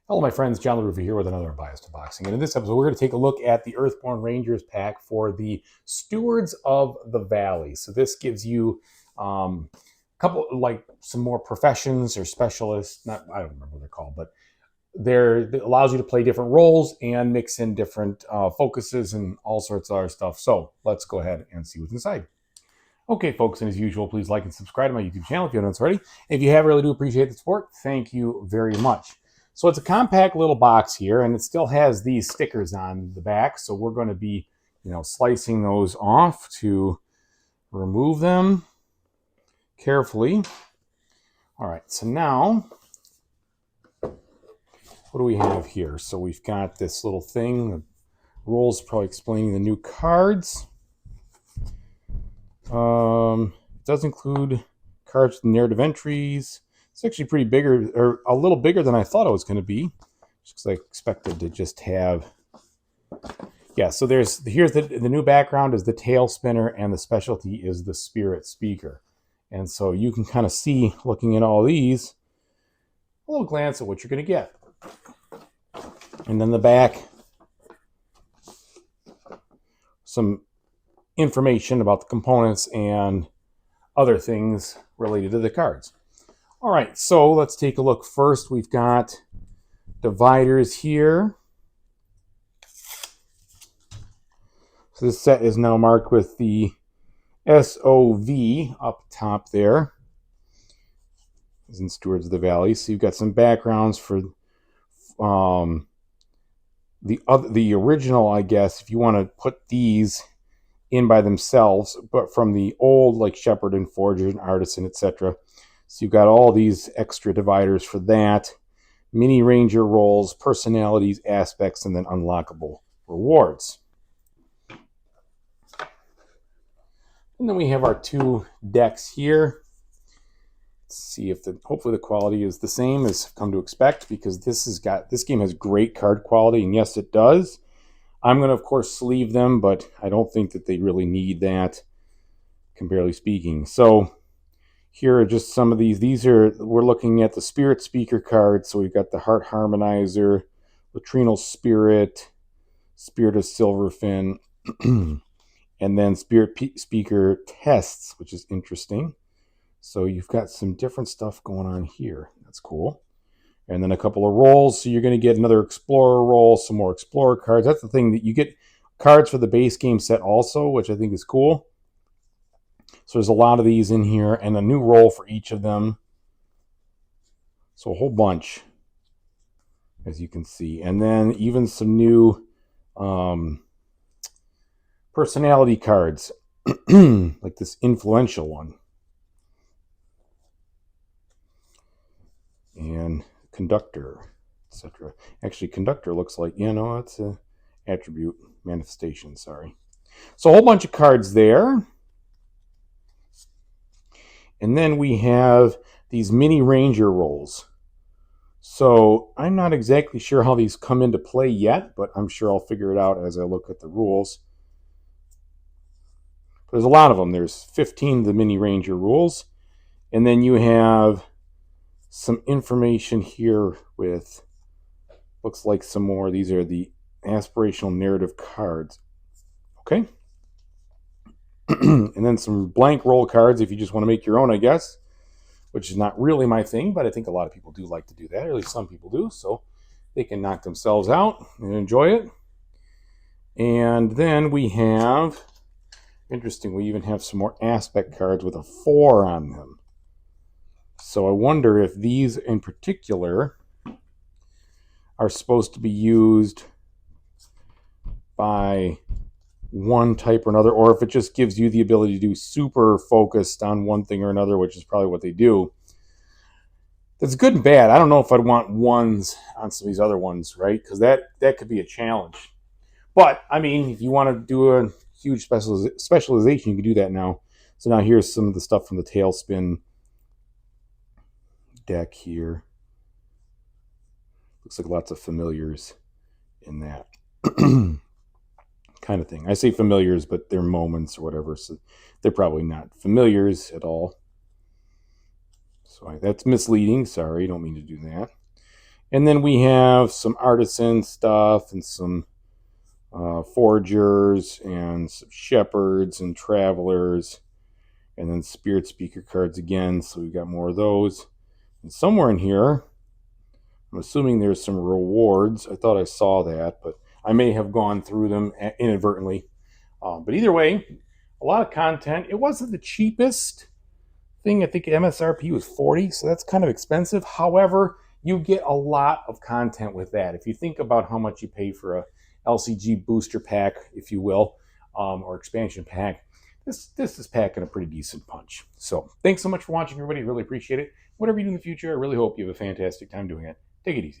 Hello, my friends. John LaRuffa here with another Unbiased Unboxing. And in this episode, we're going to take a look at the Earthborne Rangers pack for the Stewards of the Valley. So this gives you a couple, like some more professions or specialists. Not, I don't remember what they're called, but it allows you to play different roles and mix in different focuses and all sorts of other stuff. So let's go ahead and see what's inside. Okay, folks, and as usual, please like and subscribe to my YouTube channel if you haven't already. If you have, I really do appreciate the support. Thank you very much. So it's a compact little box here, and it still has these stickers on the back. So we're going to be, slicing those off to remove them carefully. All right, so now, what do we have here? So we've got this little thing. The rules probably explaining the new cards. It does include cards with narrative entries. It's actually pretty bigger, or a little bigger than I thought it was going to be, just because I expected to just have. Yeah, so here's the new background is the tail spinner, and the specialty is the spirit speaker. And so you can kind of see, looking at all these, a little glance at what you're going to get. And then the back, some information about the components and other things related to the cards. All right, so let's take a look. First, we've got dividers here. So this set is now marked with the SOV up top there. It's in Stewards of the Valley. So you've got some backgrounds for the original, I guess, if you want to put these in by themselves, but from the old, like Shepherd and Forger and Artisan, etc. So you've got all these extra dividers for that. Mini Ranger roles, personalities, aspects, and then unlockable rewards. And then we have our two decks here. Let's see if hopefully the quality is the same as I've come to expect, because this game has great card quality, and yes, it does. I'm going to, of course, sleeve them, but I don't think that they really need that, comparatively speaking. So here are just some of these. We're looking at the Spirit Speaker cards. So we've got the Heart Harmonizer, Latrinal Spirit, Spirit of Silverfin, and then Spirit Speaker Tests, which is interesting. So you've got some different stuff going on here. That's cool. And then a couple of rolls. So you're going to get another Explorer roll, some more Explorer cards. That's the thing, that you get cards for the base game set also, which I think is cool. So there's a lot of these in here, and a new roll for each of them. So a whole bunch, as you can see. And then even some new personality cards, like this influential one. And Conductor, etc. Actually, Conductor looks like, it's an attribute manifestation, sorry. So a whole bunch of cards there. And then we have these mini Ranger rolls. So I'm not exactly sure how these come into play yet, but I'm sure I'll figure it out as I look at the rules. There's a lot of them. There's 15 of the mini Ranger rules. And then you have some information here with, looks like some more. These are the aspirational narrative cards. Okay. And then some blank roll cards if you just want to make your own, I guess, which is not really my thing, but I think a lot of people do like to do that, or at least some people do, so they can knock themselves out and enjoy it. And then we have, interesting, we even have some more aspect cards with a 4 on them. So I wonder if these in particular are supposed to be used by one type or another, or if it just gives you the ability to do super focused on one thing or another, which is probably what they do. That's good and bad. I don't know if I'd want ones on some of these other ones, right? Because that could be a challenge. But, I mean, if you want to do a huge specialization, you can do that now. So now here's some of the stuff from the Tailspin deck here. Looks like lots of familiars in that kind of thing. I say familiars, but they're moments or whatever, so they're probably not familiars at all. So that's misleading. Sorry, don't mean to do that. And then we have some artisan stuff and some foragers and some shepherds and travelers. And then spirit speaker cards again. So we've got more of those. And somewhere in here, I'm assuming there's some rewards. I thought I saw that, but I may have gone through them inadvertently. But either way, a lot of content. It wasn't the cheapest thing. I think MSRP was 40, so that's kind of expensive. However, you get a lot of content with that. If you think about how much you pay for a LCG booster pack, if you will, or expansion pack, this is packing a pretty decent punch. So thanks so much for watching, everybody. Really appreciate it. Whatever you do in the future, I really hope you have a fantastic time doing it. Take it easy.